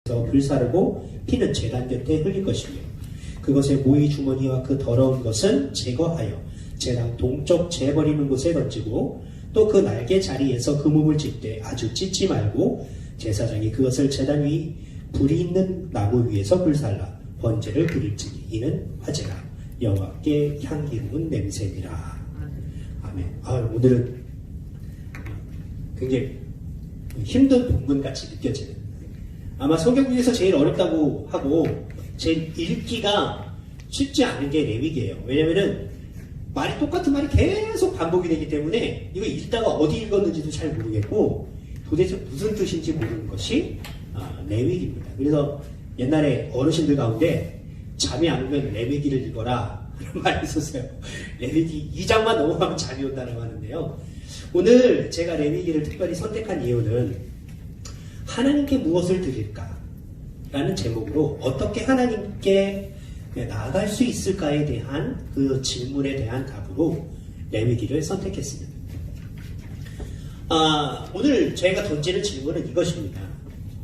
불사르고 피는 제단 곁에 흘릴 것이며 그것의 모이 주머니와 그 더러운 것은 제거하여 제단 동쪽 재버리는 곳에 던지고 또 그 날개 자리에서 그 몸을 찢되 아주 찢지 말고 제사장이 그것을 제단 위 불이 있는 나무 위에서 불살라 번제를 드릴지니 이는 화제라 여호와께 향기로운 냄새니라. 아멘. 오늘은 굉장히 힘든 본문같이 느껴지는, 아마 성경 중에서 제일 어렵다고 하고 제일 읽기가 쉽지 않은 게 레위기예요. 왜냐면은 말이 똑같은 말이 계속 반복이 되기 때문에 이거 읽다가 어디 읽었는지도 잘 모르겠고 도대체 무슨 뜻인지 모르는 것이 레위기입니다. 그래서 옛날에 어르신들 가운데 잠이 안 오면 레위기를 읽어라 그런 말이 있었어요. 레위기 2장만 넘어가면 잠이 온다고 하는데요. 오늘 제가 레위기를 특별히 선택한 이유는 하나님께 무엇을 드릴까? 라는 제목으로 어떻게 하나님께 나아갈 수 있을까에 대한 그 질문에 대한 답으로 레위기를 선택했습니다. 오늘 저희가 던지는 질문은 이것입니다.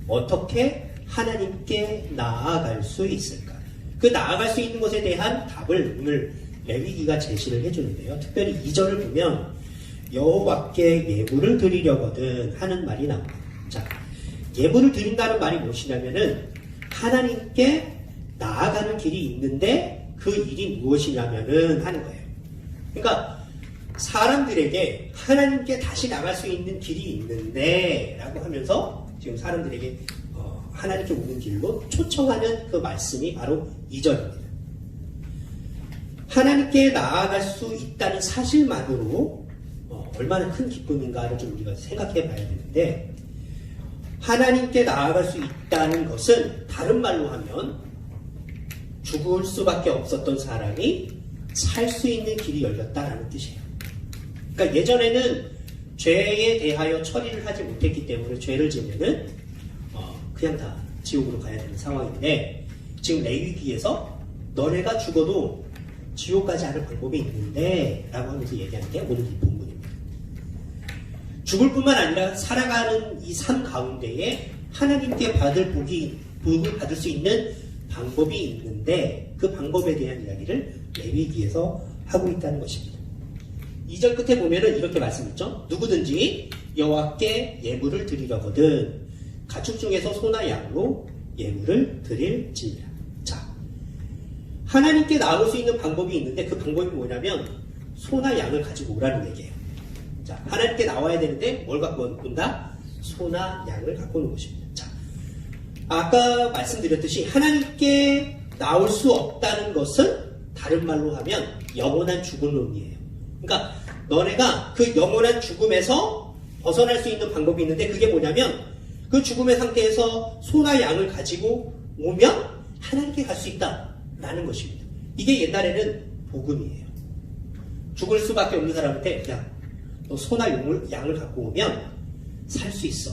어떻게 하나님께 나아갈 수 있을까? 그 나아갈 수 있는 것에 대한 답을 오늘 레위기가 제시를 해주는데요. 특별히 2절을 보면 여호와께 예물을 드리려거든 하는 말이 나옵니다. 자, 예물을 드린다는 말이 무엇이냐면은 하나님께 나아가는 길이 있는데 그 일이 무엇이냐면은 하는 거예요. 그러니까 사람들에게 하나님께 다시 나갈 수 있는 길이 있는데 라고 하면서 지금 사람들에게 하나님께 오는 길로 초청하는 그 말씀이 바로 2절입니다. 하나님께 나아갈 수 있다는 사실만으로 얼마나 큰 기쁨인가를 좀 우리가 생각해 봐야 되는데, 하나님께 나아갈 수 있다는 것은 다른 말로 하면 죽을 수밖에 없었던 사람이 살 수 있는 길이 열렸다라는 뜻이에요. 그러니까 예전에는 죄에 대하여 처리를 하지 못했기 때문에 죄를 지면은 그냥 다 지옥으로 가야 되는 상황인데, 지금 레위기에서 너네가 죽어도 지옥 가지 않을 방법이 있는데 라고 하면서 얘기하는 게 오늘 이 본문입니다. 죽을 뿐만 아니라 살아가는 이 삶 가운데에 하나님께 복을 받을 수 있는 방법이 있는데 그 방법에 대한 이야기를 레위기에서 하고 있다는 것입니다. 2절 끝에 보면은 이렇게 말씀했죠. 누구든지 여호와께 예물을 드리려거든 가축 중에서 소나 양으로 예물을 드릴지니라. 자, 하나님께 나올 수 있는 방법이 있는데 그 방법이 뭐냐면 소나 양을 가지고 오라는 얘기예요. 자, 하나님께 나와야 되는데 뭘 갖고 온다? 소나 양을 갖고 오는 것입니다. 자, 아까 말씀드렸듯이 하나님께 나올 수 없다는 것은 다른 말로 하면 영원한 죽음론이에요. 그러니까 너네가 그 영원한 죽음에서 벗어날 수 있는 방법이 있는데 그게 뭐냐면 그 죽음의 상태에서 소나 양을 가지고 오면 하나님께 갈 수 있다라는 것입니다. 이게 옛날에는 복음이에요. 죽을 수밖에 없는 사람한테 야, 너 소나 양을 갖고 오면 살 수 있어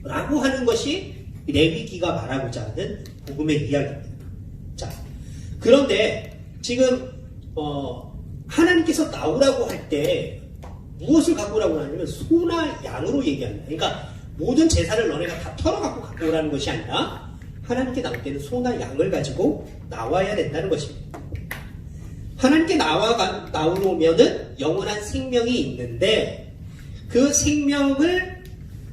라고 하는 것이 레위기가 말하고자 하는 복음의 이야기입니다. 자, 그런데 지금 하나님께서 나오라고 할 때 무엇을 갖고 오라고 하냐면 소나 양으로 얘기합니다. 그러니까 모든 제사를 너네가 다 털어갖고 갖고 오라는 것이 아니라 하나님께 나올 때는 소나 양을 가지고 나와야 된다는 것입니다. 하나님께 나오면은 영원한 생명이 있는데 그 생명을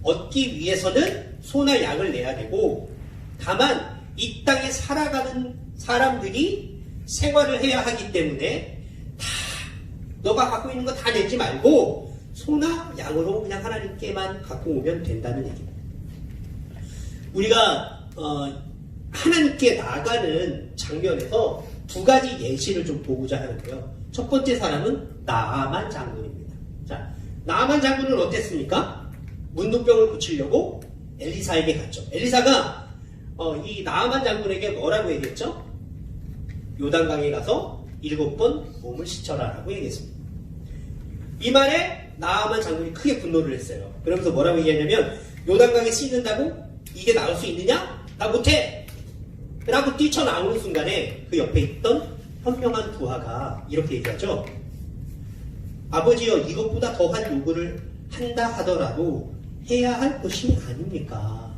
얻기 위해서는 소나 양을 내야 되고, 다만 이 땅에 살아가는 사람들이 생활을 해야 하기 때문에 다 너가 갖고 있는 거 다 내지 말고 소나 양으로 그냥 하나님께만 갖고 오면 된다는 얘기입니다. 우리가 하나님께 나가는 장면에서 두 가지 예시를 좀 보고자 하는데요. 첫 번째 사람은 나아만 장군입니다. 자, 나아만 장군은 어땠습니까? 문둥병을 고치려고 엘리사에게 갔죠. 엘리사가 이 나아만 장군에게 뭐라고 얘기했죠? 요단강에 가서 7번 몸을 씻어라 라고 얘기했습니다. 이 말에 나아만 장군이 크게 분노를 했어요. 그러면서 뭐라고 얘기하냐면 요단강에 씻는다고 이게 나올 수 있느냐? 나 못해! 라고 뛰쳐나오는 순간에 그 옆에 있던 현명한 부하가 이렇게 얘기하죠. 아버지여, 이것보다 더한 요구를 한다 하더라도 해야 할 것이 아닙니까?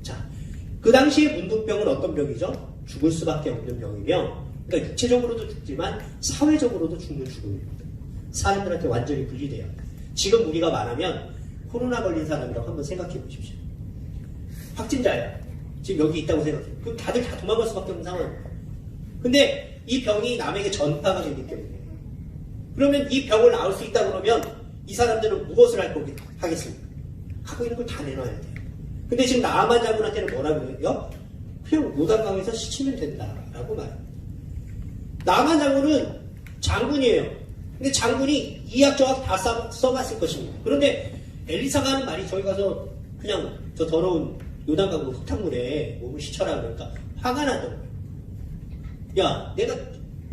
자, 그 당시에 문둥병은 어떤 병이죠? 죽을 수밖에 없는 병이며, 그러니까 육체적으로도 죽지만 사회적으로도 죽는 죽음입니다. 사람들한테 완전히 분리돼요. 지금 우리가 말하면 코로나 걸린 사람이라고 한번 생각해 보십시오. 확진자야. 지금 여기 있다고 생각해요. 그럼 다들 다 도망갈 수밖에 없는 상황입니다. 근데 이 병이 남에게 전파가 되기 때문에, 그러면 이 병을 나을 수 있다 그러면 이 사람들은 무엇을 하겠습니까? 갖고 있는 걸 다 내놔야 돼요. 근데 지금 나만 장군한테는 뭐라고 해요? 그냥 요단강에서 씻으면 된다라고 말합니다. 나만 장군은 장군이에요. 근데 장군이 이약저약 다 써봤을 것입니다. 그런데 엘리사가 하는 말이 저기 가서 그냥 저 더러운 요단강 흙탕물에 몸을 씻어라 그러니까 화가 나던 거예요. 야, 내가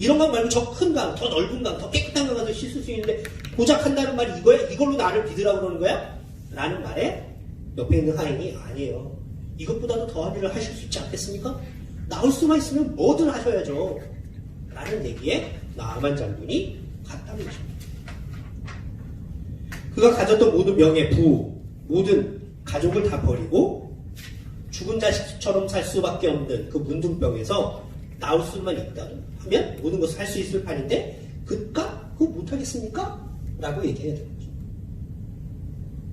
이런 강 말고 저 큰 강, 더 넓은 강, 더 깨끗한 강 가서 씻을 수 있는데 고작 한다는 말이 이거야? 이걸로 나를 믿으라고 그러는 거야? 라는 말에 옆에 있는 하인이 아니에요. 이것보다도 더한 일을 하실 수 있지 않겠습니까? 나올 수만 있으면 뭐든 하셔야죠. 라는 얘기에 나아만 장군이 갔다는 것입니다. 그가 가졌던 모든 명예, 부, 모든 가족을 다 버리고 죽은 자식처럼 살 수밖에 없는 그 문둥병에서 나올 수만 있다 하면 모든 것을 할 수 있을 판인데 그깟 그거 못하겠습니까? 라고 얘기해야 되는 거죠.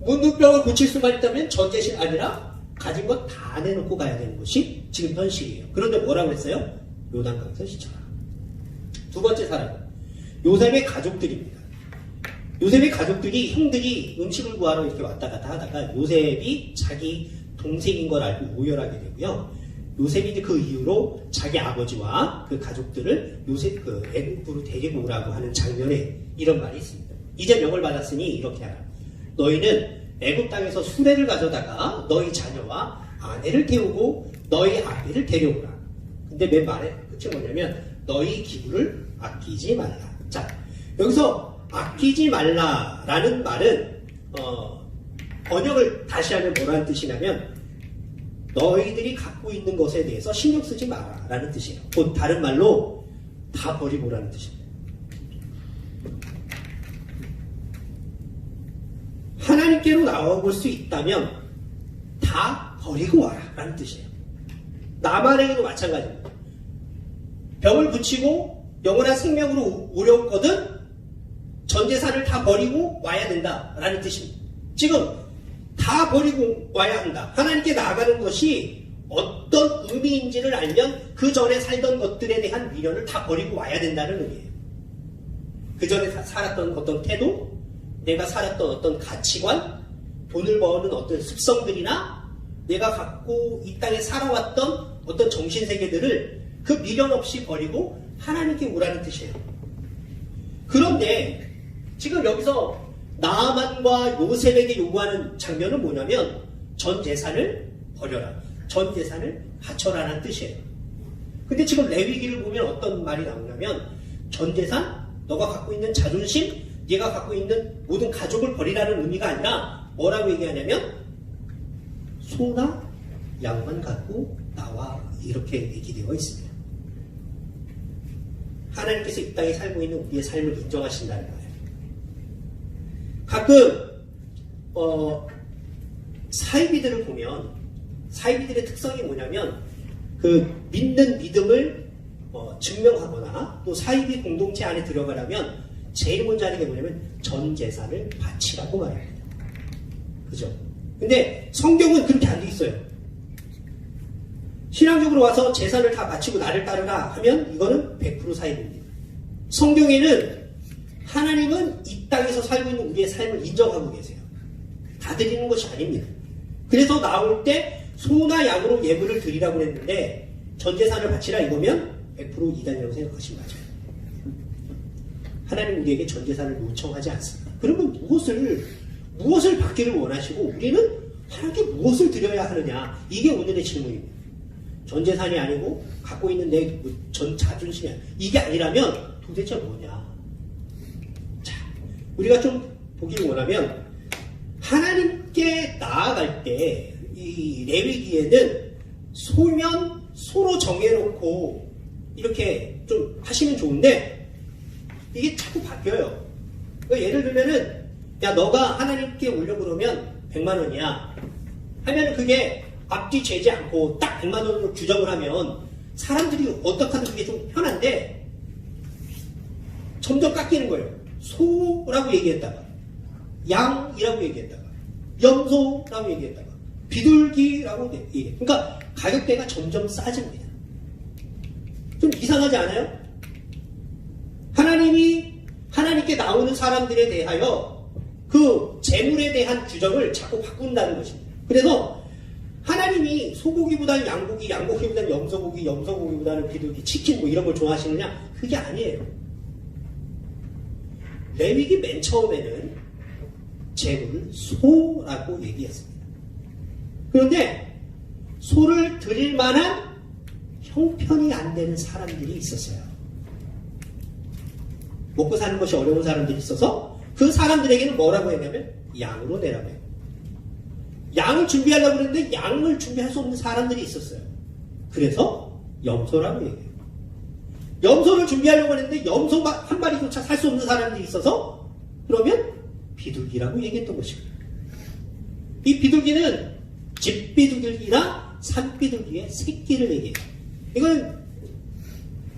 문둥병을 고칠 수만 있다면 전제식 아니라 가진 것 다 내놓고 가야 되는 것이 지금 현실이에요. 그런데 뭐라고 했어요? 요단강에서 씻어라. 두 번째 사람, 요셉의 가족들입니다. 요셉의 가족들이, 형들이 음식을 구하러 이렇게 왔다 갔다 하다가 요셉이 자기 동생인 걸 알고 오열하게 되고요. 요셉이 그 이후로 자기 아버지와 그 가족들을 애굽으로 데리고 오라고 하는 장면에 이런 말이 있습니다. 이제 명을 받았으니 이렇게 하라. 너희는 애굽 땅에서 수레를 가져다가 너희 자녀와 아내를 태우고 너희 아비를 데려오라. 근데 맨 말의 끝이 뭐냐면 너희 기부를 아끼지 말라. 자, 여기서 아끼지 말라라는 말은 번역을 다시 하면 뭐라는 뜻이냐면 너희들이 갖고 있는 것에 대해서 신경 쓰지 마라 라는 뜻이에요. 곧 다른 말로 다 버리고라는 뜻입니다. 하나님께로 나와볼 수 있다면 다 버리고 와라 라는 뜻이에요. 나만에게도 마찬가지입니다. 병을 붙이고 영원한 생명으로 오려거든 전 재산을 다 버리고 와야 된다 라는 뜻입니다. 지금 다 버리고 와야 한다. 하나님께 나아가는 것이 어떤 의미인지를 알면 그 전에 살던 것들에 대한 미련을 다 버리고 와야 된다는 의미예요. 그 전에 살았던 어떤 태도, 내가 살았던 어떤 가치관, 돈을 버는 어떤 습성들이나 내가 갖고 이 땅에 살아왔던 어떤 정신세계들을 그 미련 없이 버리고 하나님께 오라는 뜻이에요. 그런데 지금 여기서 나아만과 요셉에게 요구하는 장면은 뭐냐면 전 재산을 버려라. 전 재산을 바쳐라는 뜻이에요. 근데 지금 레위기를 보면 어떤 말이 나오냐면 전 재산, 너가 갖고 있는 자존심, 네가 갖고 있는 모든 가족을 버리라는 의미가 아니라 뭐라고 얘기하냐면 소나 양만 갖고 나와 이렇게 얘기되어 있습니다. 하나님께서 이 땅에 살고 있는 우리의 삶을 인정하신다는 거예요. 가끔 사이비들을 보면 사이비들의 특성이 뭐냐면 그 믿는 믿음을 증명하거나 또 사이비 공동체 안에 들어가려면 제일 먼저 하는 게 뭐냐면 전 재산을 바치라고 말합니다. 그죠? 근데 성경은 그렇게 안 돼 있어요. 신앙적으로 와서 재산을 다 바치고 나를 따르라 하면 이거는 100% 사이비입니다. 성경에는 하나님은 이 땅에서 살고 있는 우리의 삶을 인정하고 계세요. 다 드리는 것이 아닙니다. 그래서 나올 때 소나 양으로 예물을 드리라고 했는데 전 재산을 바치라 이거면 100% 이단이라고 생각하시면 맞아요. 하나님 우리에게 전 재산을 요청하지 않습니다. 그러면 무엇을 받기를 원하시고 우리는 하나님께 무엇을 드려야 하느냐? 이게 오늘의 질문입니다. 전 재산이 아니고 갖고 있는 내 전 자존심이 이게 아니라면 도대체 뭐냐? 자, 우리가 좀 보기를 원하면 하나님께 나아갈 때 이 레위기에는 소면 소로 정해놓고 이렇게 좀 하시면 좋은데 이게 자꾸 바뀌어요. 그러니까 예를 들면은 야 너가 하나님께 올려 그러면 100만 원이야 하면은 그게 앞뒤 재지 않고 딱 100만 원으로 규정을 하면 사람들이 어떻게 하는 게 좀 편한데 점점 깎이는 거예요. 소라고 얘기했다가 양이라고 얘기했다가 염소라고 얘기했다가 비둘기라고 얘기해. 그러니까 가격대가 점점 싸집니다. 좀 이상하지 않아요? 하나님께 나오는 사람들에 대하여 그 재물에 대한 규정을 자꾸 바꾼다는 것입니다. 그래서 하나님이 소고기보다는 양고기, 양고기보다는 염소고기, 염소고기보다는 비둘기, 치킨 뭐 이런 걸 좋아하시느냐? 그게 아니에요. 레위기 맨 처음에는 재물을 소라고 얘기했습니다. 그런데 소를 드릴 만한 형편이 안 되는 사람들이 있었어요. 먹고 사는 것이 어려운 사람들이 있어서 그 사람들에게는 뭐라고 했냐면 양으로 내라고 해요. 양을 준비하려고 그랬는데 양을 준비할 수 없는 사람들이 있었어요. 그래서 염소라고 얘기해요. 염소를 준비하려고 했는데 염소 한 마리조차 살 수 없는 사람들이 있어서 그러면 비둘기라고 얘기했던 것입니다. 이 비둘기는 집비둘기나 산비둘기의 새끼를 얘기해요. 이건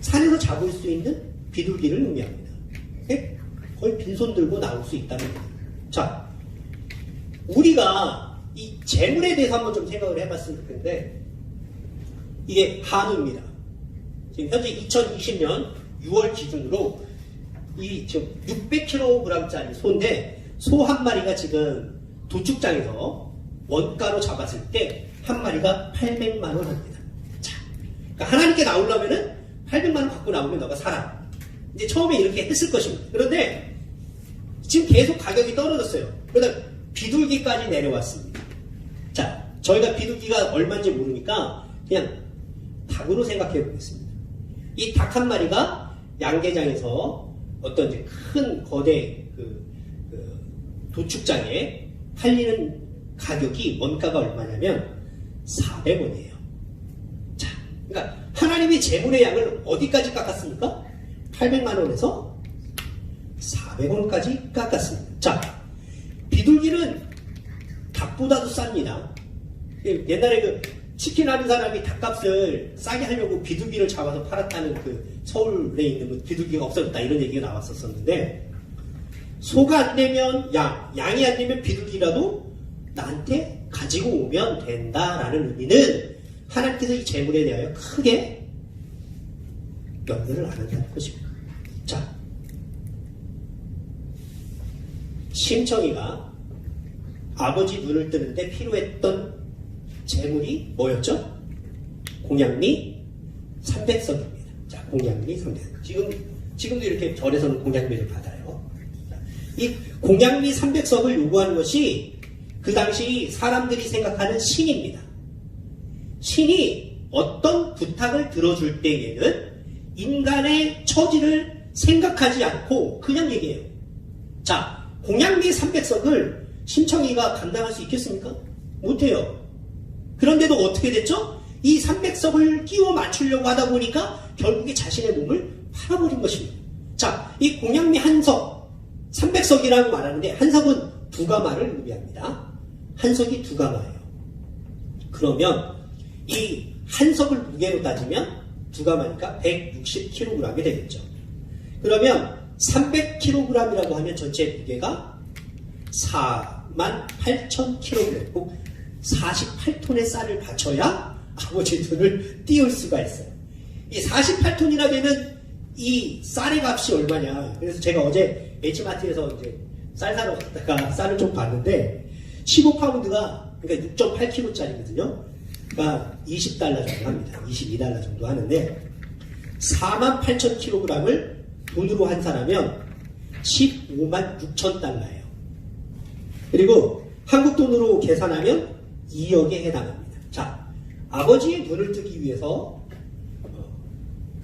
산에서 잡을 수 있는 비둘기를 의미합니다. 거의 빈손 들고 나올 수 있다는 거예요. 자, 우리가 이 재물에 대해서 한번 좀 생각을 해봤으면 좋겠는데 이게 한우입니다. 지금 현재 2020년 6월 기준으로 이 지금 600kg짜리 소인데 소 한 마리가 지금 도축장에서 원가로 잡았을 때 한 마리가 800만 원 합니다. 자, 그러니까 하나님께 나오려면은 800만 원 갖고 나오면 너가 사라. 이제 처음에 이렇게 했을 것입니다. 그런데 지금 계속 가격이 떨어졌어요. 그러다 비둘기까지 내려왔습니다. 자, 저희가 비둘기가 얼마인지 모르니까 그냥 닭으로 생각해 보겠습니다. 이 닭 한 마리가 양계장에서 어떤 이제 큰 거대 도축장에 팔리는 가격이 원가가 얼마냐면 400원이에요. 자, 그러니까 하나님이 재물의 양을 어디까지 깎았습니까? 800만 원에서 400원까지 깎았습니다. 자, 비둘기는 닭보다도 쌉니다. 옛날에 그 치킨 하는 사람이 닭값을 싸게 하려고 비둘기를 잡아서 팔았다는 그 서울에 있는 비둘기가 없어졌다 이런 얘기가 나왔었는데 소가 안 되면 양이 안 되면 비둘기라도 나한테 가지고 오면 된다라는 의미는 하나님께서 이 재물에 대하여 크게 연결을 안 한다는 것입니다. 자, 심청이가 아버지 눈을 뜨는데 필요했던 재물이 뭐였죠? 공양미 300석입니다. 자, 공양미 300석. 지금도 이렇게 절에서는 공양미를 받아요. 자, 이 공양미 300석을 요구하는 것이 그 당시 사람들이 생각하는 신입니다. 신이 어떤 부탁을 들어줄 때에는 인간의 처지를 생각하지 않고 그냥 얘기해요. 자, 공양미 300석을 심청이가 감당할 수 있겠습니까? 못해요. 그런데도 어떻게 됐죠? 이 300석을 끼워 맞추려고 하다 보니까 결국에 자신의 몸을 팔아버린 것입니다. 자, 이 공양미 한 석, 300석이라고 말하는데 한 석은 두 가마를 의미합니다. 한 석이 두 가마예요. 그러면 이 한 석을 무게로 따지면 두 가마니까 160kg이 되겠죠. 그러면 300kg이라고 하면 전체 무게가 48,000kg, 꼭 48톤의 쌀을 바쳐야 아버지 눈을 띄울 수가 있어요. 이 48톤이나 되면 이 쌀의 값이 얼마냐. 그래서 제가 어제 H마트에서 이제 쌀 사러 갔다가 쌀을 좀 봤는데 15파운드가 그러니까 6.8kg짜리거든요. 그러니까 20달러 정도 합니다. 22달러 정도 하는데 48,000kg을 돈으로 환산하면 156,000달러예요. 그리고 한국 돈으로 계산하면 2억에 해당합니다. 자, 아버지의 눈을 뜨기 위해서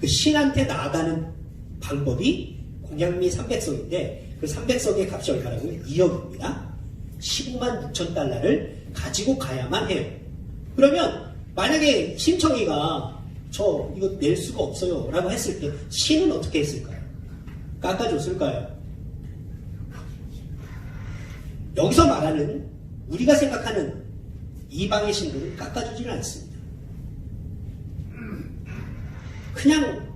그 신한테 나아가는 방법이 공양미 300석인데 그 300석의 값이 얼마라고요? 2억입니다. 156,000달러를 가지고 가야만 해요. 그러면 만약에 심청이가 저 이거 낼 수가 없어요 라고 했을 때 신은 어떻게 했을까요? 깎아줬을까요? 여기서 말하는 우리가 생각하는 이방의 신들은 깎아주지는 않습니다. 그냥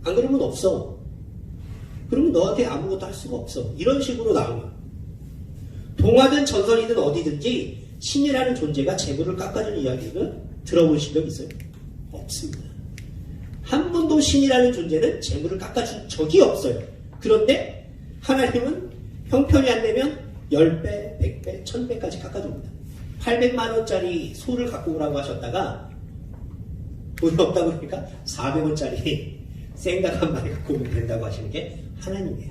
안 그러면 없어. 그러면 너한테 아무것도 할 수가 없어. 이런 식으로 나오면 동화든 전설이든 어디든지 신이라는 존재가 재물을 깎아주는 이야기를 들어보신 적 있어요? 없습니다. 한 번도 신이라는 존재는 재물을 깎아준 적이 없어요. 그런데 하나님은 형편이 안 되면 10배, 100배, 1000배까지 깎아줍니다. 800만 원짜리 소를 갖고 오라고 하셨다가 돈이 없다고 그러니까 400원짜리 생닭 한 마리 갖고 오면 된다고 하시는 게 하나님이에요.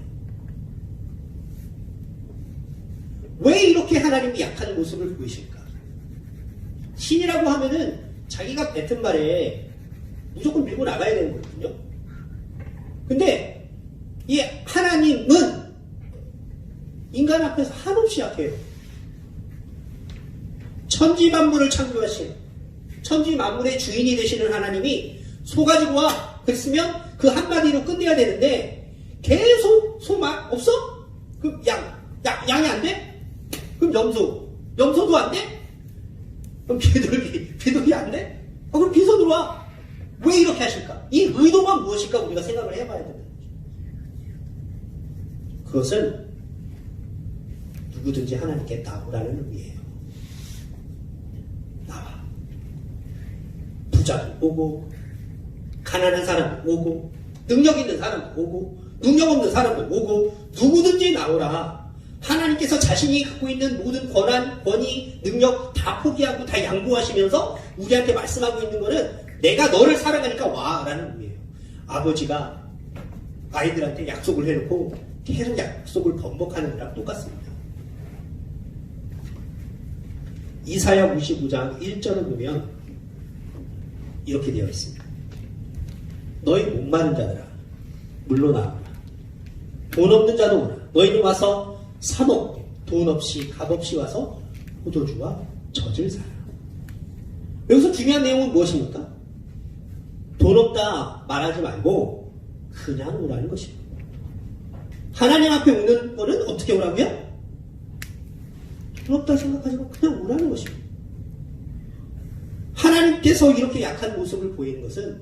왜 이렇게 하나님이 약한 모습을 보이실까? 신이라고 하면은 자기가 뱉은 말에 무조건 밀고 나가야 되는 거거든요. 근데 이 하나님은 인간 앞에서 한없이 약해요. 천지 만물을 창조하신 천지 만물의 주인이 되시는 하나님이 소 가지고 와 그랬으면 그 한마디로 끝내야 되는데 계속 소 막 없어? 그럼 양이 안 돼? 그럼 염소도 안 돼? 그럼 비둘기 안 돼? 그럼 빈손으로 와. 왜 이렇게 하실까? 이 의도가 무엇일까 우리가 생각을 해봐야 된다. 그것은 누구든지 하나님께 나오라는 의미예요. 나와. 부자도 오고 가난한 사람도 오고 능력 있는 사람도 오고 능력 없는 사람도 오고 누구든지 나오라. 하나님께서 자신이 갖고 있는 모든 권한, 권위, 능력 다 포기하고 다 양보하시면서 우리한테 말씀하고 있는 거는 내가 너를 사랑하니까 와 라는 의미예요. 아버지가 아이들한테 약속을 해놓고 계속 약속을 번복하는 거랑 똑같습니다. 이사야 55장 1절을 보면 이렇게 되어 있습니다. 너희 목마른 자들아 물러나오라. 돈 없는 자도 오라. 너희는 와서 사 먹게. 돈 없이 값없이 와서 포도주와 젖을 사라. 여기서 중요한 내용은 무엇입니까? 돈 없다 말하지 말고 그냥 오라는 것입니다. 하나님 앞에 오는 거는 어떻게 오라고요? 돈 없다 생각하지 말고 그냥 오라는 것입니다. 하나님께서 이렇게 약한 모습을 보이는 것은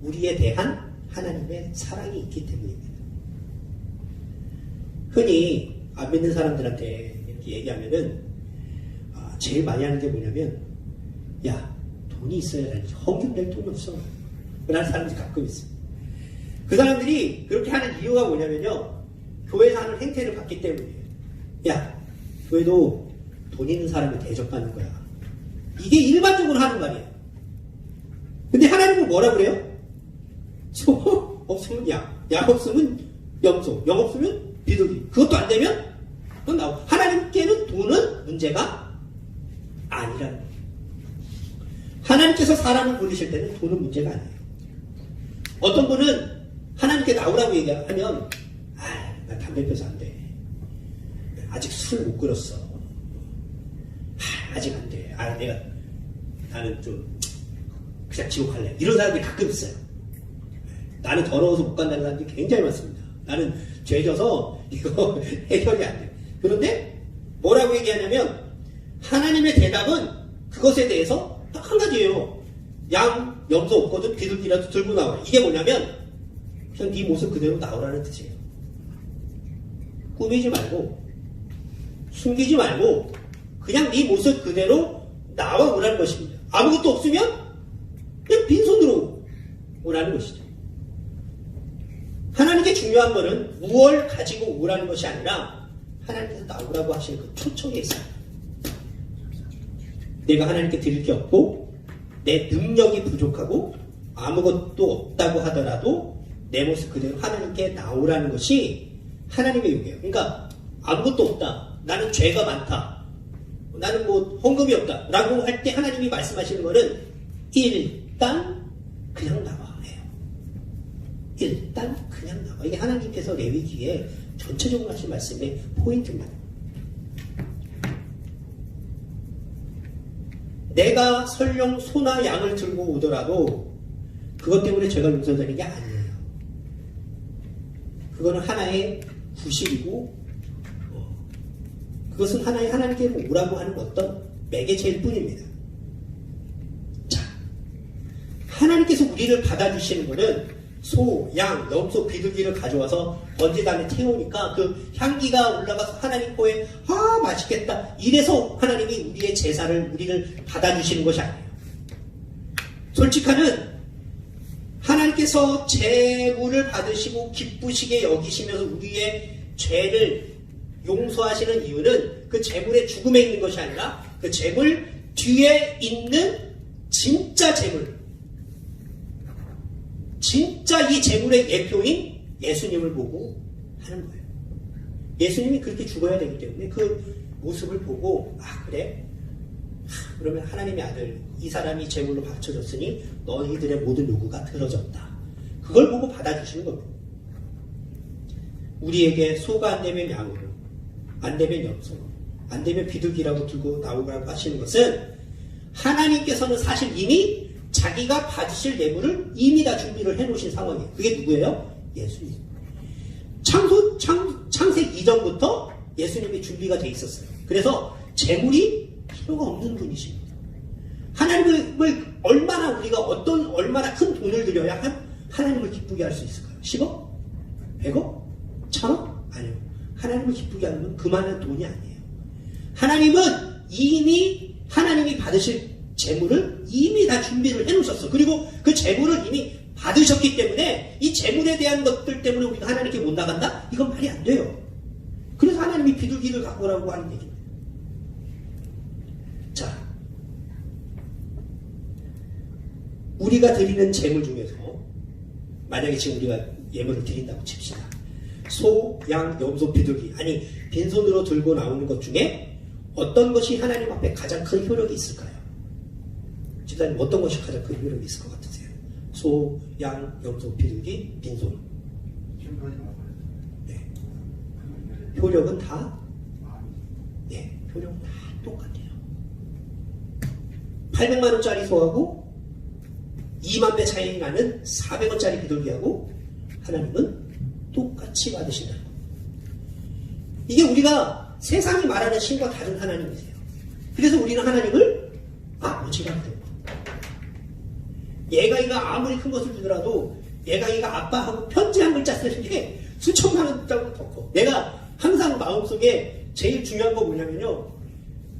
우리에 대한 하나님의 사랑이 있기 때문입니다. 흔히 안 믿는 사람들한테 이렇게 얘기하면은 제일 많이 하는 게 뭐냐면 야 돈이 있어야 되지 헌금 낼 돈이 없어 라는 사람들이 가끔 있어요. 그 사람들이 그렇게 하는 이유가 뭐냐면요 교회에서 하는 행태를 봤기 때문이에요. 야 교회도 돈 있는 사람이 대접받는 거야. 이게 일반적으로 하는 말이에요. 근데 하나님은 뭐라 그래요? 소 없으면 양 없으면 염소, 영 없으면 비둘기. 그것도 안 되면 그건 나오고. 하나님께는 돈은 문제가 아니라는 거예요. 하나님께서 사람을 부르실 때는 돈은 문제가 아니에요. 어떤 분은 하나님께 나오라고 얘기하면 나 담배 피워서 안 돼. 아직 술 못 끊었어. 아직 안 돼. 나는 좀 그냥 지옥 갈래. 이런 사람들이 가끔 있어요. 나는 더러워서 못 간다는 사람들이 굉장히 많습니다. 나는 죄져서 이거 해결이 안 돼. 그런데 뭐라고 얘기하냐면 하나님의 대답은 그것에 대해서 딱 한 가지예요. 양, 염소 없거든 비둘기라도 들고 나오라. 이게 뭐냐면 그냥 네 모습 그대로 나오라는 뜻이에요. 꾸미지 말고 숨기지 말고 그냥 네 모습 그대로 나와 오라는 것입니다. 아무것도 없으면 그냥 빈손으로 오라는 것이죠. 하나님께 중요한 것은 무엇을 가지고 오라는 것이 아니라 하나님께서 나오라고 하시는 그 초청에 있어요. 내가 하나님께 드릴 게 없고 내 능력이 부족하고 아무것도 없다고 하더라도 내 모습 그대로 하나님께 나오라는 것이 하나님의 요구예요. 그러니까 아무것도 없다. 나는 죄가 많다. 나는 헌금이 없다. 라고 할 때 하나님이 말씀하시는 것은 일단 그냥 나와 해요. 일단 그냥 나와. 이게 하나님께서 레위기에 전체적으로 하신 말씀의 포인트입니다. 내가 설령 소나 양을 들고 오더라도 그것 때문에 죄가 용서되는 게 아니에요. 그거는 하나의 구실이고 그것은 하나님께 오라고 하는 어떤 매개체일 뿐입니다. 자, 하나님께서 우리를 받아주시는 것은 소, 양, 염소, 비둘기를 가져와서 번제단에 태우니까 그 향기가 올라가서 하나님 코에 맛있겠다 이래서 하나님이 우리의 제사를 우리를 받아주시는 것이 아니에요. 솔직하는 하나님께서 제물을 받으시고 기쁘시게 여기시면서 우리의 죄를 용서하시는 이유는 그 제물의 죽음에 있는 것이 아니라 그 제물 뒤에 있는 진짜 제물, 진짜 이 제물의 예표인 예수님을 보고 하는 거예요. 예수님이 그렇게 죽어야 되기 때문에 그 모습을 보고 그래? 그러면 하나님의 아들 이 사람이 제물로 바쳐졌으니 너희들의 모든 요구가 들어졌다. 그걸 보고 받아주시는 겁니다. 우리에게 소가 안 되면 양으로, 안 되면 염소로, 안 되면 비둘기라고 들고 나오라고 하시는 것은 하나님께서는 사실 이미 자기가 받으실 예물을 이미 다 준비를 해놓으신 상황이에요. 그게 누구예요? 예수님. 창세 이전부터 예수님이 준비가 돼 있었어요. 그래서 제물이 필요가 없는 분이십니다. 하나님을 얼마나 우리가 얼마나 큰 돈을 들여야 하나님을 기쁘게 할 수 있을까요? 10억? 100억? 1000억? 아니요. 하나님을 기쁘게 하는 건 그만한 돈이 아니에요. 하나님은 이미 하나님이 받으실 재물을 이미 다 준비를 해놓으셨어. 그리고 그 재물을 이미 받으셨기 때문에 이 재물에 대한 것들 때문에 우리가 하나님께 못 나간다? 이건 말이 안 돼요. 그래서 하나님이 비둘기를 갖고 오라고 하는 얘기입니다. 자, 우리가 드리는 재물 중에서 만약에 지금 우리가 예물을 드린다고 칩시다. 소, 양, 염소, 비둘기 아니 빈손으로 들고 나오는 것 중에 어떤 것이 하나님 앞에 가장 큰 효력이 있을까요? 집사님 어떤 것이 가장 큰 효력이 있을 것 같으세요? 소, 양, 염소, 비둘기, 빈손. 네. 효력은 다? 네. 효력은 다 똑같아요. 800만원짜리 소하고 2만 배 차이 나는 400원짜리 비둘기하고 하나님은 똑같이 받으신다는 겁니다. 이게 우리가 세상이 말하는 신과 다른 하나님이세요. 그래서 우리는 하나님을 아버지라 그래요. 얘가이가 아무리 큰 것을 주더라도 얘가이가 아빠하고 편지 한 글자 쓰는 게 수천만 원짜리 더 커. 내가 항상 마음속에 제일 중요한 거 뭐냐면요.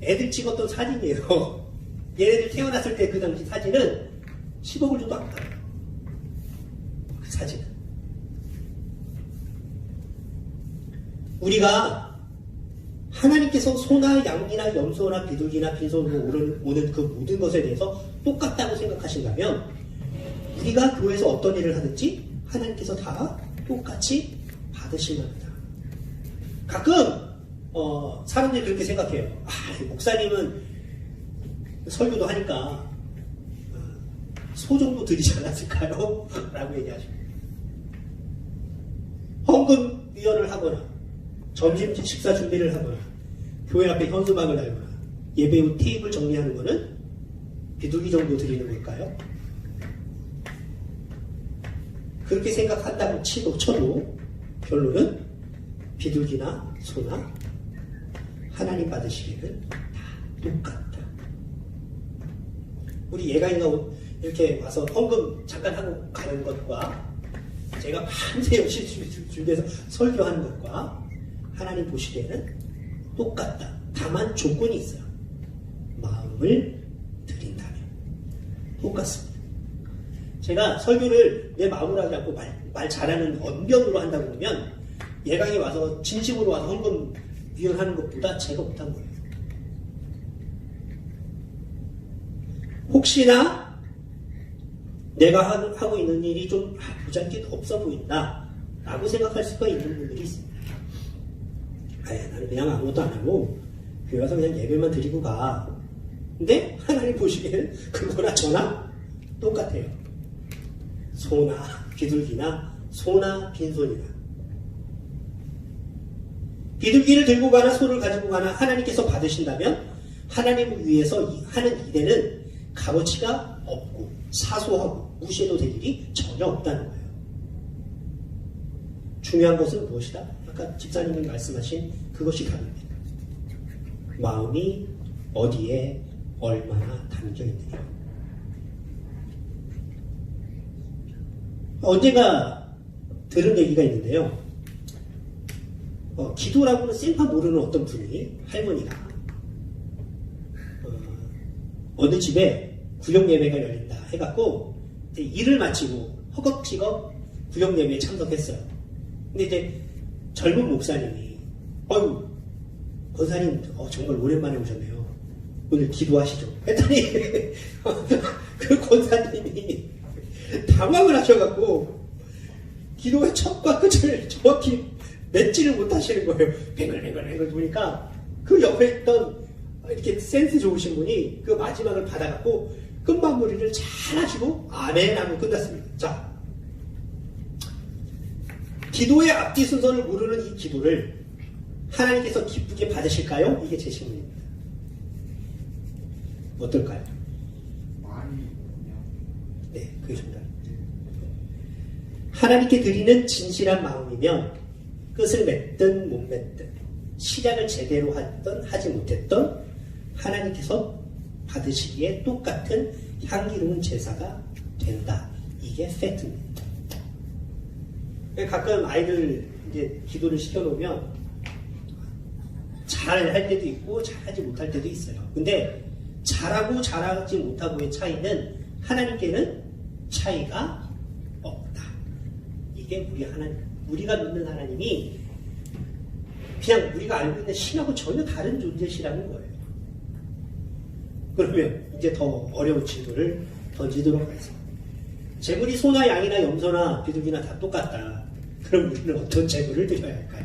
애들 찍었던 사진이에요. 얘네들 태어났을 때 그 당시 사진은 10억을 줘도 안 팔아요. 그 사진은. 우리가 하나님께서 소나 양이나 염소나 비둘기나 빈손으로 오는 그 모든 것에 대해서 똑같다고 생각하신다면 우리가 교회에서 어떤 일을 하든지 하나님께서 다 똑같이 받으실 겁니다. 가끔 사람들이 그렇게 생각해요. 목사님은 설교도 하니까 소 정도 드리지 않았을까요? 라고 얘기하시고 헌금 위원을 하거나 점심 식사 준비를 하거나 교회 앞에 현수막을 달거나 예배 후 테이블 정리하는 거는 비둘기 정도 드리는 걸까요? 그렇게 생각한다고 쳐도 결론은 비둘기나 소나 하나님 받으시기는 다 똑같다. 우리 예가이가 이렇게 와서 헌금 잠깐 하고 가는 것과 제가 밤새 열심히 준비해서 설교하는 것과 하나님 보시기에는 똑같다. 다만 조건이 있어요. 마음을 드린다면 똑같습니다. 제가 설교를 내 마음으로 하지 않고 말 잘하는 언변으로 한다고 그러면 예강에 와서 진심으로 와서 헌금 위원하는 것보다 제가 못한 거예요. 혹시나 내가 하고 있는 일이 좀 보잘것 없어 보인다 라고 생각할 수가 있는 분들이 있습니다. 나는 그냥 아무것도 안 하고 교회 와서 그냥 예배만 드리고 가. 근데 하나님 보시기에는 그거나 저나 똑같아요. 소나 비둘기나 소나 빈손이나 비둘기를 들고 가나 소를 가지고 가나 하나님께서 받으신다면 하나님을 위해서 하는 일에는 값어치가 없고 사소하고 무시해도 될 일이 전혀 없다는 거예요. 중요한 것은 무엇이다? 아까 집사님이 말씀하신 그것이 답입니다. 마음이 어디에 얼마나 담겨 있느냐. 언젠가 들은 얘기가 있는데요. 기도라고는 생판 모르는 어떤 분이, 할머니가 어느 집에 구역예배가 열린다 해갖고 이제 일을 마치고 허겁지겁 구역예배에 참석했어요. 근데 이제 젊은 목사님이 어유 권사님 정말 오랜만에 오셨네요. 오늘 기도하시죠. 했더니 그 권사님이 당황을 하셔갖고 기도의 첫과 끝을 정확히 맺지를 못하시는 거예요. 뱅글뱅글 보니까 그 옆에 있던 이렇게 센스 좋으신 분이 그 마지막을 받아갖고 끝마무리를 잘 하시고 아멘 하고 끝났습니다. 자, 기도의 앞뒤 순서를 모르는 이 기도를 하나님께서 기쁘게 받으실까요? 이게 제 질문입니다. 어떨까요? 네, 그게 정답입니다. 하나님께 드리는 진실한 마음이면 끝을 맺든 못 맺든 시작을 제대로 하든 하지 못했던 하나님께서 받으시기에 똑같은 향기로운 제사가 된다. 이게 팩트입니다. 가끔 아이들 이제 기도를 시켜놓으면 잘할 때도 있고 잘하지 못할 때도 있어요. 근데 잘하고 잘하지 못하고의 차이는 하나님께는 차이가 없다. 이게 우리가 믿는 하나님이 그냥 우리가 알고 있는 신하고 전혀 다른 존재시라는 거예요. 그러면 이제 더 어려운 질문을 던지도록 하겠습니다. 재물이 소나 양이나 염소나 비둘기나 다 똑같다. 그럼 우리는 어떤 재물을 드려야 할까요?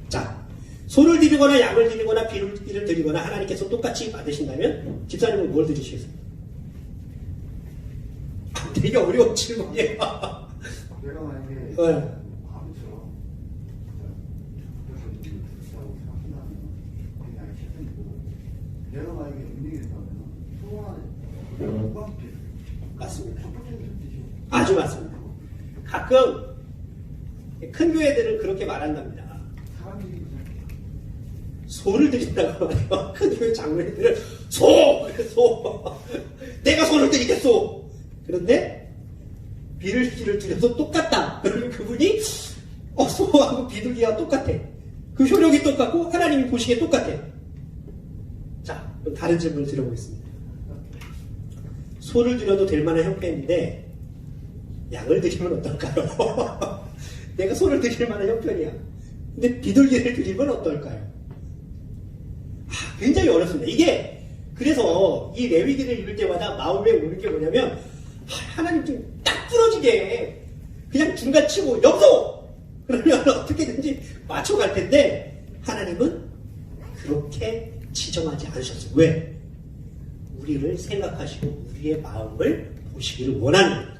자, 소를 드리거나 양을 드리거나 비둘기를 드리거나 하나님께서 똑같이 받으신다면 집사님은 뭘 드리시겠습니까? 되게 어려운 질문이에요. 내가 만약에 아버지처럼 내가 만약에 은행에 있다면 소원하는 무관필 맞습니다. 아주 맞습니다. 가끔 큰 교회들은 그렇게 말한답니다. 소를 드린다고 말해요. 큰 교회 장로님들은 소! 내가 소를 드리겠소! 그런데 비둘기를 드려서 똑같다. 그러면 그분이 소하고 비둘기가 똑같아. 그 효력이 똑같고 하나님이 보시기에 똑같아. 자, 그럼 다른 질문을 드려보겠습니다. 소를 드려도 될 만한 형편인데 양을 드리면 어떨까요? 내가 소를 드릴 만한 형편이야. 근데 비둘기를 드리면 어떨까요? 굉장히 어렵습니다. 이게 그래서 이 레위기를 읽을 때마다 마음에 오는 게 뭐냐면 하나님 좀 딱 부러지게 그냥 중간 치고 염소! 그러면 어떻게든지 맞춰갈 텐데 하나님은 그렇게 지정하지 않으셨어요. 왜? 우리를 생각하시고 우리의 마음을 보시기를 원하는 거예요.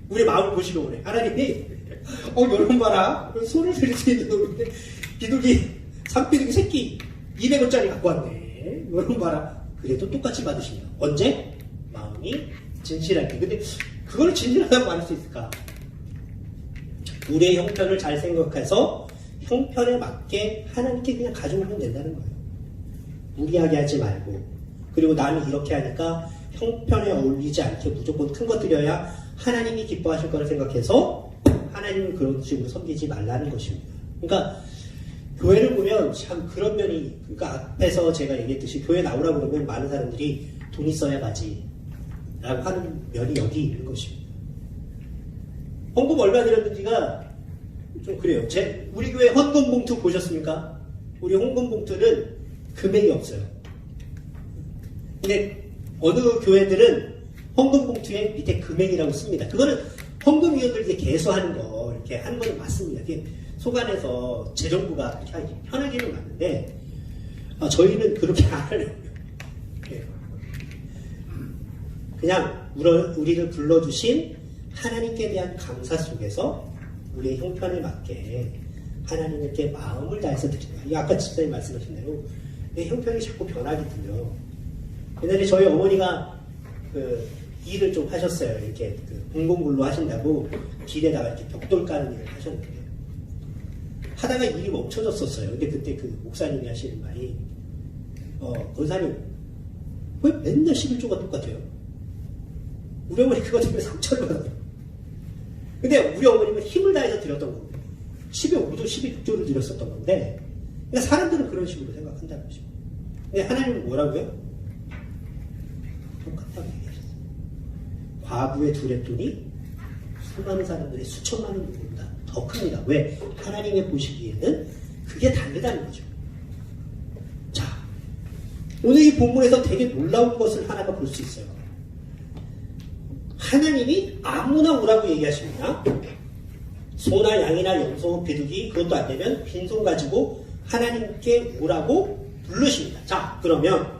우리의 마음을 보시기를 원해. 하나님이 여러분 봐라. 소를 드릴 수 있는 놈인데 비둘기, 산비둘기 새끼 200원짜리 갖고 왔네. 여러분 봐라. 그래도 똑같이 받으시냐. 언제? 마음이 진실할 때. 근데 그걸 진실하다고 말할 수 있을까? 우리의 형편을 잘 생각해서 형편에 맞게 하나님께 그냥 가져오면 된다는 거예요. 무리하게 하지 말고, 그리고 나는 이렇게 하니까 형편에 어울리지 않게 무조건 큰 거 드려야 하나님이 기뻐하실 거라 생각해서 하나님을 그런 식으로 섬기지 말라는 것입니다. 그러니까 교회를 보면 참 그런 면이, 그러니까 앞에서 제가 얘기했듯이 교회 나오라고 그러면 많은 사람들이 돈 있어야 가지 라고 하는 면이 여기 있는 것입니다. 헌금 얼마 드렸는지가 좀 그래요. 우리 교회 헌금 봉투 보셨습니까? 우리 헌금 봉투는 금액이 없어요. 근데 어느 교회들은 헌금 봉투에 밑에 금액이라고 씁니다. 그거는 헌금위원들이 개수하는 거 이렇게 하는 거는 맞습니다. 소관에서 재정부가 그렇게 하기 편하기는 맞는데 저희는 그렇게 안 하려고요. 그냥 우리를 불러주신 하나님께 대한 감사 속에서 우리의 형편에 맞게 하나님께 마음을 다해서 드린다. 아까 집사님 말씀하신 대로 내 형편이 자꾸 변하거든요. 옛날에 저희 어머니가 일을 좀 하셨어요. 이렇게 공공근로 하신다고 길에다가 이렇게 벽돌 까는 일을 하셨는데 하다가 일이 멈춰졌었어요. 근데 그때 그 목사님이 하시는 말이 권사님, 왜 맨날 11조가 똑같아요? 우리 어머니 그것 때문에 상처를 받아요. 근데 우리 어머님은 힘을 다해서 드렸던 겁니다. 15조, 16조를 드렸었던 건데, 그러니까 사람들은 그런 식으로 생각한다는 거죠. 근데 하나님은 뭐라고요? 똑같다고 얘기하셨어요. 과부의 두렛돈이 수많은 사람들의 수천만 원 누구보다 더 큽니다. 왜? 하나님의 보시기에는 그게 다르다는 거죠. 자, 오늘 이 본문에서 되게 놀라운 것을 하나가 볼 수 있어요. 하나님이 아무나 오라고 얘기하십니다. 소나 양이나 염소, 비둘기 그것도 안 되면 빈손 가지고 하나님께 오라고 부르십니다. 자, 그러면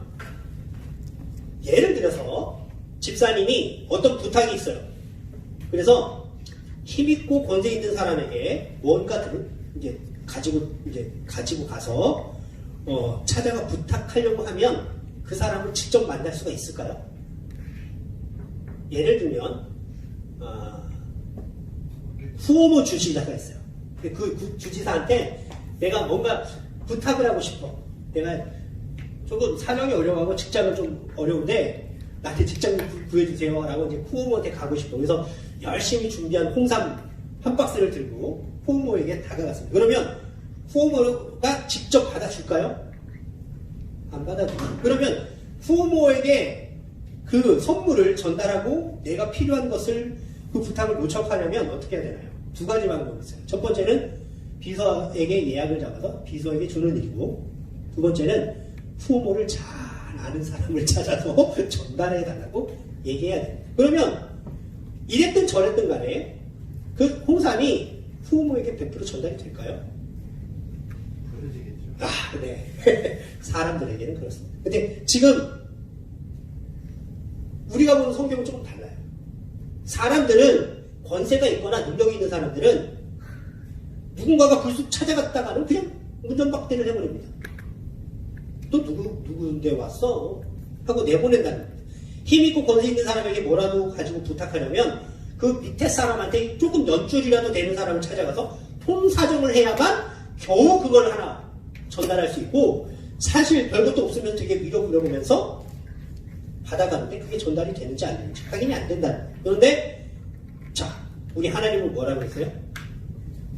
예를 들어서 집사님이 어떤 부탁이 있어요. 그래서 힘있고 권세 있는 사람에게 뭔가를 이제 가지고 가서 찾아가 부탁하려고 하면 그 사람을 직접 만날 수가 있을까요? 예를 들면 후오모 주지사가 있어요. 그 주지사한테 내가 뭔가 부탁을 하고 싶어. 내가 조금 사정이 어려워하고 직장은 좀 어려운데 나한테 직장 구해주세요 라고 이제 후오모한테 가고 싶어. 그래서 열심히 준비한 홍삼 한 박스를 들고 후오모에게 다가갔습니다. 그러면 후오모가 직접 받아줄까요? 안 받아주죠. 그러면 후오모에게 그 선물을 전달하고 내가 필요한 것을 그 부탁을 모척하려면 어떻게 해야 되나요? 두 가지 방법이 있어요. 첫 번째는 비서에게 예약을 잡아서 비서에게 주는 일이고, 두 번째는 후모를 잘 아는 사람을 찾아서 전달해 달라고 얘기해야 돼요. 그러면 이랬든 저랬든 간에 그 홍삼이 후모에게 100% 전달이 될까요? 그러지겠죠. 아, 네. 사람들에게는 그렇습니다. 근데 지금 우리가 보는 성경은 조금 달라요. 사람들은 권세가 있거나 능력이 있는 사람들은 누군가가 불쑥 찾아갔다가는 그냥 문전박대를 해버립니다. 또 누구인데 왔어? 하고 내보낸다는 겁니다. 힘있고 권세 있는 사람에게 뭐라도 가지고 부탁하려면 그 밑에 사람한테 조금 연줄이라도 되는 사람을 찾아가서 통사정을 해야만 겨우 그걸 하나 전달할 수 있고, 사실 별것도 없으면 되게 위로 부려보면서 받아가는데 그게 전달이 되는지 안 되는지 확인이 안 된다는 거예요. 그런데 자, 우리 하나님은 뭐라고 했어요?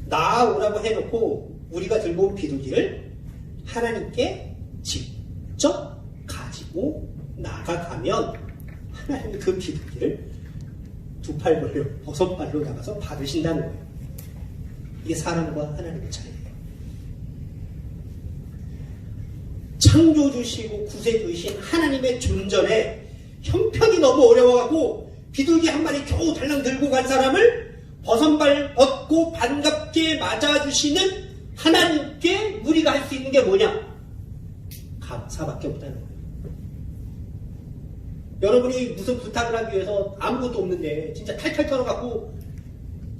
나오라고 해놓고 우리가 들고 온 비둘기를 하나님께 직접 가지고 나가가면 하나님이 그 비둘기를 두 팔 벌려 버섯 발로 나가서 받으신다는 거예요. 이게 사람과 하나님의 차이예요. 창조주시고 구세주이신 하나님의 존전에 형편이 너무 어려워하고 비둘기 한 마리 겨우 달랑 들고 간 사람을 버선발 벗고 반갑게 맞아주시는 하나님께 우리가 할 수 있는 게 뭐냐? 감사밖에 없다는 거예요. 여러분이 무슨 부탁을 하기 위해서 아무것도 없는데 진짜 탈탈 털어갖고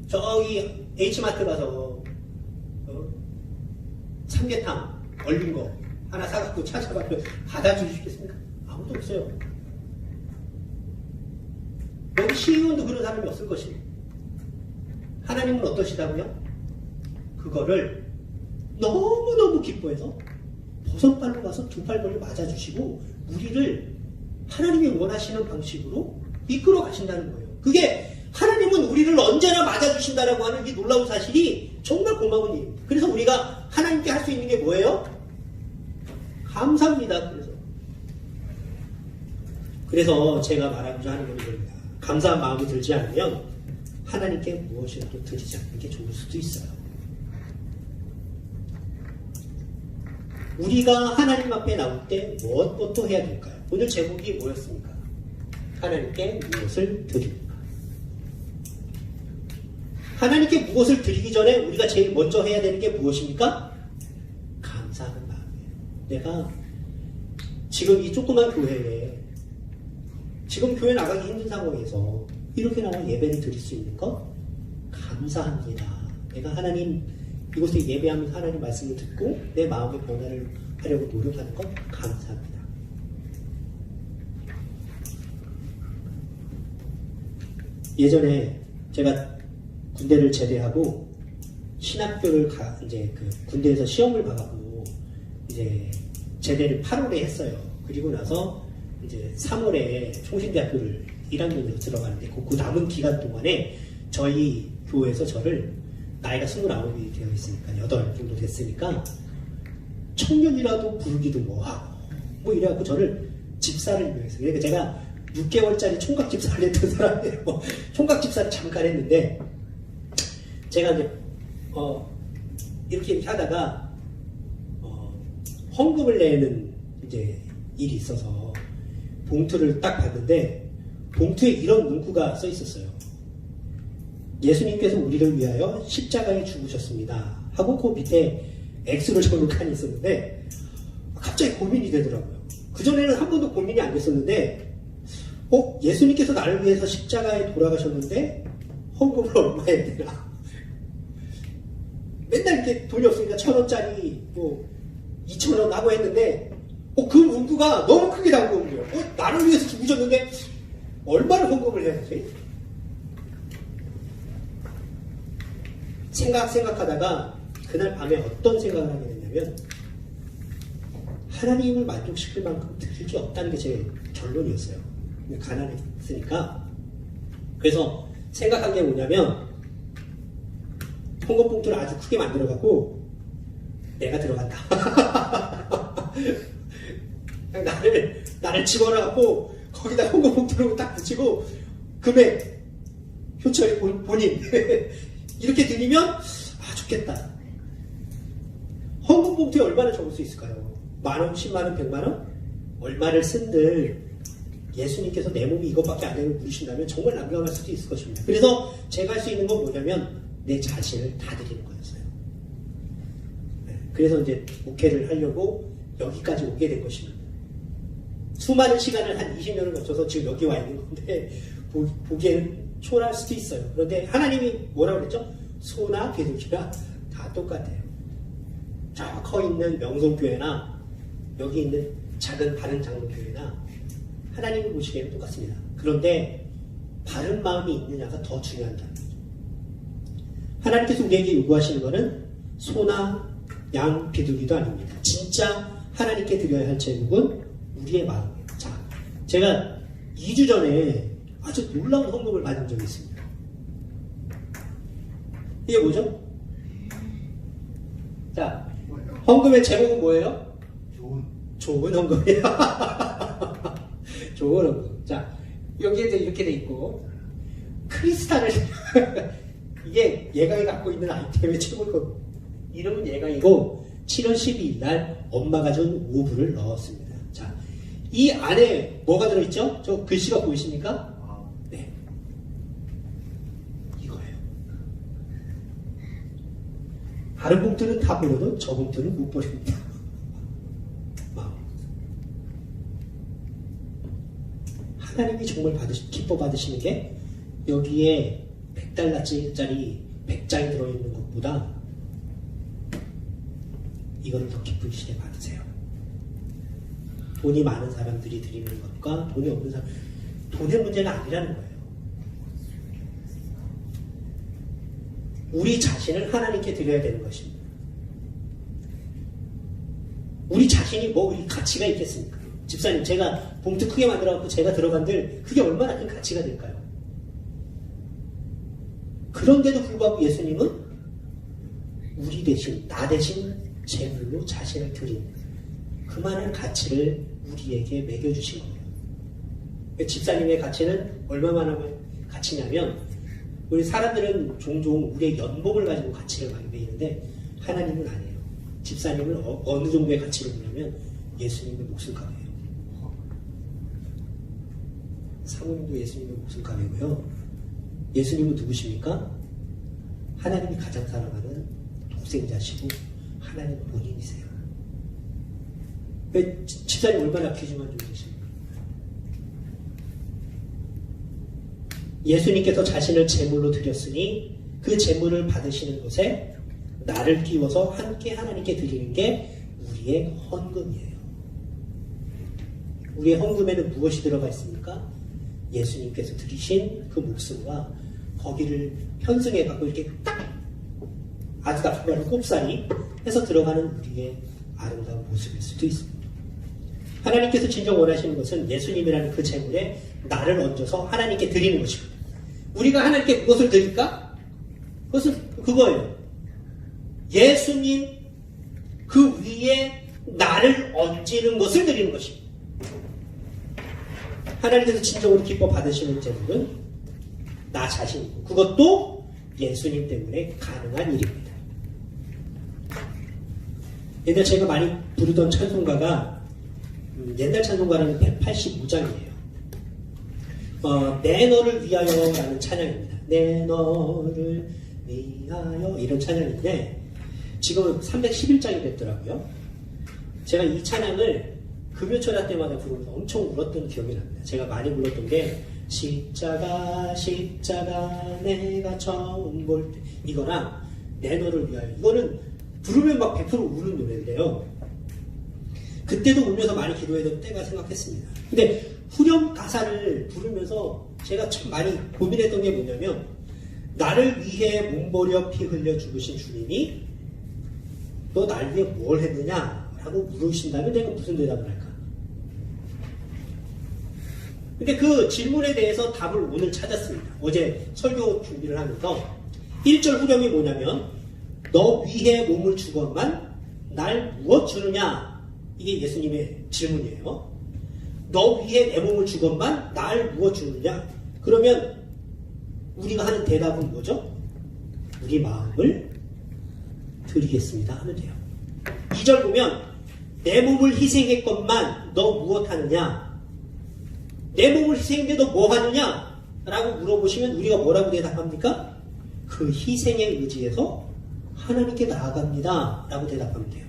저기 H마트 가서 삼계탕 얼린 거 하나 사갖고 찾아가면 받아주시겠습니까? 아무도 없어요. 여기 시의원도 그런 사람이 없을 것이에요. 하나님은 어떠시다고요? 그거를 너무너무 기뻐해서 버선발로 가서 두 팔 벌려 맞아주시고 우리를 하나님이 원하시는 방식으로 이끌어 가신다는 거예요. 그게 하나님은 우리를 언제나 맞아주신다라고 하는 이 놀라운 사실이 정말 고마운 일입니다. 그래서 우리가 하나님께 할 수 있는 게 뭐예요? 감사합니다. 그래서 제가 말하고자 하는 건 이겁니다. 감사한 마음이 들지 않으면 하나님께 무엇이라도 드리지 않는 게 좋을 수도 있어요. 우리가 하나님 앞에 나올 때 무엇부터 해야 될까요? 오늘 제목이 뭐였습니까? 하나님께 무엇을 드립니까? 하나님께 무엇을 드리기 전에 우리가 제일 먼저 해야 되는 게 무엇입니까? 감사하는 마음이에요. 내가 지금 이 조그만 교회에 지금 교회 나가기 힘든 상황에서 이렇게 나와 예배를 드릴 수 있는 것 감사합니다. 내가 하나님 이곳에 예배하면서 하나님 말씀을 듣고 내 마음의 변화를 하려고 노력하는 것 감사합니다. 예전에 제가 군대를 제대하고 신학교를 이제 그 군대에서 시험을 봐가고 이제 제대를 8월에 했어요. 그리고 나서 이제 3월에 총신대학교를 1학년으로 들어가는데 그 남은 기간 동안에 저희 교회에서 저를 나이가 29이 되어 있으니까 8 정도 됐으니까 청년이라도 부르기도 뭐하고 뭐 이래갖고 저를 집사를 임명했어요. 그러니까 제가 6개월짜리 총각 집사를 했던 사람이에요. 총각 집사를 잠깐 했는데 제가 이제 이렇게 하다가 헌금을 내는 이제 일이 있어서 봉투를 딱 봤는데 봉투에 이런 문구가 써 있었어요. 예수님께서 우리를 위하여 십자가에 죽으셨습니다. 하고 그 밑에 X로 적은 칸이 있었는데 갑자기 고민이 되더라고요. 그전에는 한 번도 고민이 안 됐었는데 예수님께서 나를 위해서 십자가에 돌아가셨는데 헌금을 얼마 해야 되나? 맨날 이렇게 돈이 없으니까 1,000원짜리 뭐 2,000원 하고 했는데 그 문구가 너무 크게 나온 거예요. 나를 위해서 죽으셨는데 얼마를 헌금을 해야 되지? 생각하다가 그날 밤에 어떤 생각을 하게 됐냐면 하나님을 만족시킬 만큼 드릴 게 없다는 게 제 결론이었어요. 가난했으니까. 그래서 생각한 게 뭐냐면 헌금 봉투를 아주 크게 만들어갖고 내가 들어간다. 나를 집어넣고 거기다 헌금 봉투를 딱 붙이고 금액 효철이 본인 이렇게 드리면 좋겠다. 헌금 봉투에 얼마나 적을 수 있을까요? 10,000원, 100,000원, 100만원? 얼마를 쓴들 예수님께서 내 몸이 이것밖에 안 되고 물으신다면 정말 난감할 수도 있을 것입니다. 그래서 제가 할 수 있는 건 뭐냐면 내 자신을 다 드리는 거였어요. 그래서 이제 목회를 하려고 여기까지 오게 된 것입니다. 수많은 시간을 한 20년을 거쳐서 지금 여기 와 있는 건데 보기에는 초라할 수도 있어요. 그런데 하나님이 뭐라고 그랬죠? 소나 비둘기가 다 똑같아요. 저 커 있는 명성교회나 여기 있는 작은 바른 장로교회나 하나님이 보시기에는 똑같습니다. 그런데 바른 마음이 있느냐가 더 중요하다. 하나님께서 우리에게 요구하시는 것은 소나 양, 비둘기도 아닙니다. 진짜 하나님께 드려야 할 제목은 우리의 마음이에요. 자, 제가 2주 전에 아주 놀라운 헌금을 받은 적이 있습니다. 이게 뭐죠? 자, 헌금의 제목은 뭐예요? 좋은 헌금이에요. 좋은 헌금. 자, 여기에 이렇게 돼 있고 크리스탈을 이게 예강이 갖고 있는 아이템의 최고급 이름은 예강이고 7월 12일 날 엄마가 준 오브를 넣었습니다. 자, 이 안에 뭐가 들어있죠? 저 글씨가 보이십니까? 네. 이거예요. 다른 봉투는 다 버려도 저 봉투는 못 버립니다. 하나님이 정말 기뻐 받으시는 게 여기에 $100짜리 100장이 들어있는 것보다 이거를 더 기쁘시게 받으세요. 돈이 많은 사람들이 드리는 것과 돈이 없는 사람, 돈의 문제가 아니라는 거예요. 우리 자신을 하나님께 드려야 되는 것입니다. 우리 자신이 뭐 가치가 있겠습니까? 집사님, 제가 봉투 크게 만들어갖고 제가 들어간들 그게 얼마나 큰 가치가 될까요? 그런데도 불구하고 예수님은 우리 대신, 나 대신 제물로 자신을 드린 그 많은 가치를 우리에게 매겨주신 거예요. 집사님의 가치는 얼마만한 가치냐면 우리 사람들은 종종 우리의 연봉을 가지고 가치를 많이 매기는데 하나님은 아니에요. 집사님은 어느 정도의 가치를 보냐면 예수님의 목숨값이에요. 사모님도 예수님의 목숨값이고요. 예수님은 누구십니까? 하나님이 가장 사랑하는 독생자시고 하나님 본인이세요. 왜 집사님 얼마나 귀중한 존재십니까? 예수님께서 자신을 제물로 드렸으니 그 제물을 받으시는 곳에 나를 끼워서 함께 하나님께 드리는 게 우리의 헌금이에요. 우리의 헌금에는 무엇이 들어가 있습니까? 예수님께서 드리신 그 목숨과 거기를 편승해 갖고 이렇게 딱 아주 나쁜 말로 꼽사리 해서 들어가는 우리의 아름다운 모습일 수도 있습니다. 하나님께서 진정 원하시는 것은 예수님이라는 그 제물에 나를 얹어서 하나님께 드리는 것입니다. 우리가 하나님께 무엇을 드릴까? 그것은 그거예요. 예수님 그 위에 나를 얹는 것을 드리는 것입니다. 하나님께서 진정으로 기뻐 받으시는 제물은 나 자신이고 그것도 예수님 때문에 가능한 일입니다. 옛날 제가 많이 부르던 찬송가가 옛날 찬송가는 185장이에요. 내 너를 위하여라는 찬양입니다. 내 너를 위하여 이런 찬양인데 지금은 311장이 됐더라고요. 제가 이 찬양을 금요철야 때마다 부르면서 엄청 울었던 기억이 납니다. 제가 많이 불렀던 게 십자가 십자가 내가 처음 볼 때 이거랑 내 너를 위하여 이거는 부르면 막 100% 우는 노래인데요. 그때도 울면서 많이 기도했던 때가 생각했습니다. 근데 후렴 가사를 부르면서 제가 참 많이 고민했던 게 뭐냐면 나를 위해 몸버려 피 흘려 죽으신 주님이 너 날 위해 뭘 했느냐 라고 물으신다면 내가 무슨 대답을 할까? 근데 그 질문에 대해서 답을 오늘 찾았습니다. 어제 설교 준비를 하면서 1절 후렴이 뭐냐면 너 위해 몸을 주건만 날 무엇 주느냐? 이게 예수님의 질문이에요. 너 위해 내 몸을 주건만 날 무엇 주느냐? 그러면 우리가 하는 대답은 뭐죠? 우리 마음을 드리겠습니다 하면 돼요. 2절 보면 내 몸을 희생했건만 너 무엇 하느냐? 내 몸을 희생했는데 너 뭐 하느냐? 라고 물어보시면 우리가 뭐라고 대답합니까? 그 희생에 의지해서 하나님께 나아갑니다 라고 대답하면 돼요.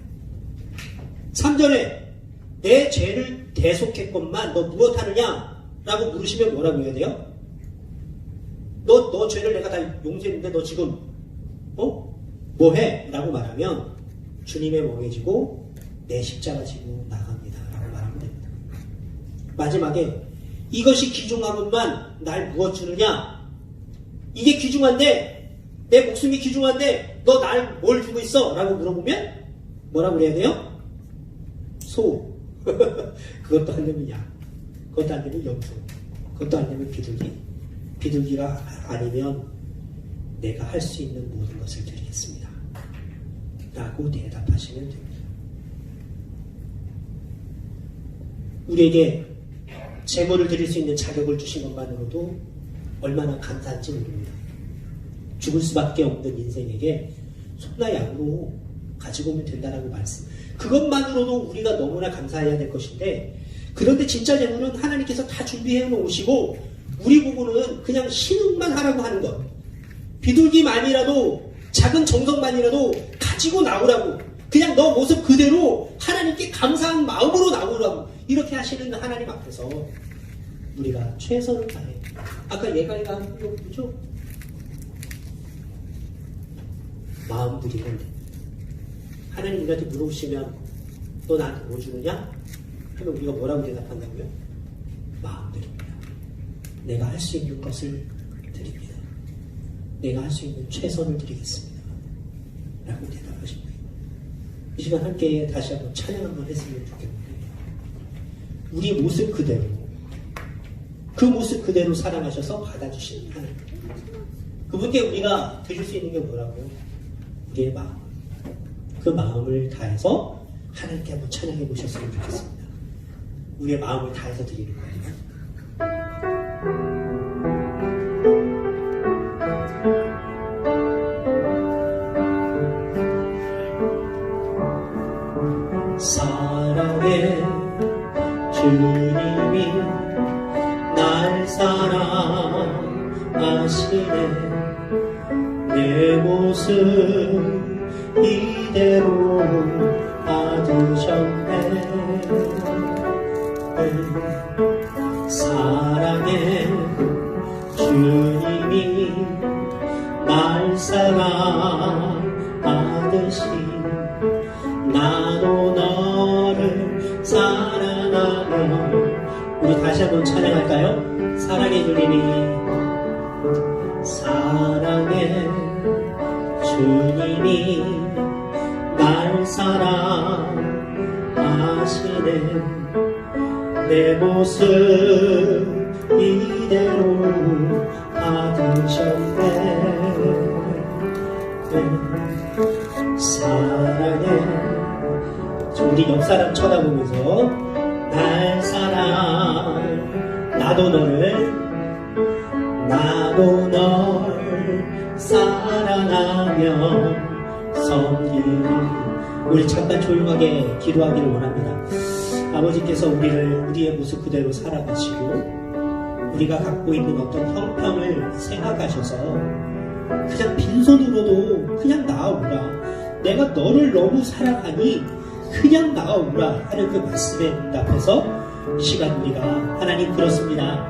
3절에 내 죄를 대속했건만 너 무엇 하느냐? 라고 물으시면 뭐라고 해야 돼요? 너 죄를 내가 다 용서했는데 너 지금 뭐해? 라고 말하면 주님의 멍해지고 내 십자가 지고 나갑니다 라고 말하면 됩니다. 마지막에 이것이 귀중하건만 날 무엇 주느냐? 이게 귀중한데 내 목숨이 귀중한데 너 날 뭘 주고 있어? 라고 물어보면 뭐라고 그래야 돼요? 소 그것도 안 되면 양, 그것도 안 되면 염소, 그것도 안 되면 비둘기가 아니면 내가 할 수 있는 모든 것을 드리겠습니다 라고 대답하시면 됩니다. 우리에게 제물을 드릴 수 있는 자격을 주신 것만으로도 얼마나 감사한지 모릅니다. 죽을 수밖에 없는 인생에게 소나 양으로 가지고 오면 된다라고 말씀. 그것만으로도 우리가 너무나 감사해야 될 것인데, 그런데 진짜 제물은 하나님께서 다 준비해 놓으시고 우리 부부는 그냥 신음만 하라고 하는 것. 비둘기만이라도 작은 정성만이라도 가지고 나오라고, 그냥 너 모습 그대로 하나님께 감사한 마음으로 나오라고 이렇게 하시는 하나님 앞에서 우리가 최선을 다해. 아까 예가이가 한 거 뭐죠? 마음 드리는데 하나님 우리한테 물어보시면 너 나한테 뭐 주느냐? 하면 우리가 뭐라고 대답한다고요? 마음 드립니다. 내가 할 수 있는 것을 드립니다. 내가 할 수 있는 최선을 드리겠습니다 라고 대답하신 거예요. 이 시간 함께 다시 한번 찬양 한번 했으면 좋겠는데, 우리 모습 그대로, 그 모습 그대로 사랑하셔서 받아주시는 하나님, 그분께 우리가 드릴 수 있는 게 뭐라고요? 우리의 마음, 그 마음을 다해서 하나님께 한번 찬양해 보셨으면 좋겠습니다. 우리의 마음을 다해서 드리는 거예요. 사랑해 주님이 날 사랑하시네. 내 모습 이대로 받으셨네. 사랑해 주님이 날 사랑하듯이 나도 너를 사랑하며. 우리 다시 한번 찬양할까요? 사랑해 주님이, 사랑해 주님이 날 사랑하시네. 내 모습 이대로 받으셨네. 사랑해. 우리 옆 사람 쳐다보면서 날 사랑, 나도 널 사랑하며 섬기리. 우리 잠깐 조용하게 기도하기를 원합니다. 아버지께서 우리의 모습 그대로 살아가시고 우리가 갖고 있는 어떤 형편을 생각하셔서 그냥 빈손으로도 그냥 나아오라, 내가 너를 너무 사랑하니 그냥 나아오라 하는 그 말씀에 응답해서 이 시간 우리가 하나님 그렇습니다.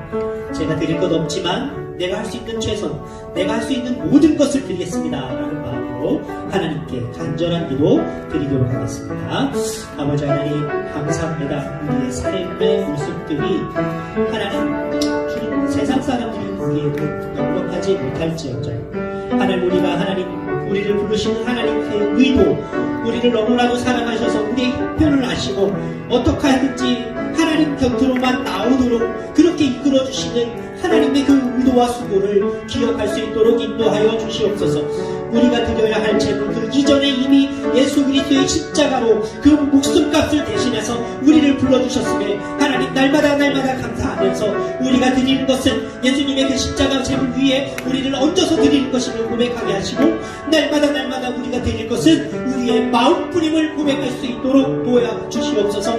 제가 드릴 것 없지만 내가 할 수 있는 최선, 내가 할 수 있는 모든 것을 드리겠습니다 라는 마음으로 하나님께 간절한 기도 드리도록 하겠습니다. 아버지 하나님 감사합니다. 우리의 삶의 모습들이 하나님 주님 세상 사람들이 우리에게 넉넉하지 못할지언정 하나님 우리를 부르시는 하나님의 의도, 우리를 너무나도 사랑하셔서 우리의 형편을 아시고 어떻게 하든지 하나님 곁으로만 나오도록 그렇게 이끌어주시는 하나님의 그 의도와 수고를 기억할 수 있도록 인도하여 주시옵소서. 우리가 드려야 할 제물 그 이전에 이미 예수 그리스도의 십자가로 그 목숨값을 대신해서 우리를 불러주셨음에 하나님 날마다 감사하면서 우리가 드리는 것은 예수님의 그 십자가 제물 위에 우리를 얹어서 드리는 것임을 고백하게 하시고 날마다 우리가 드릴 것은 우리의 마음뿐임을 고백할 수 있도록 도와주시옵소서.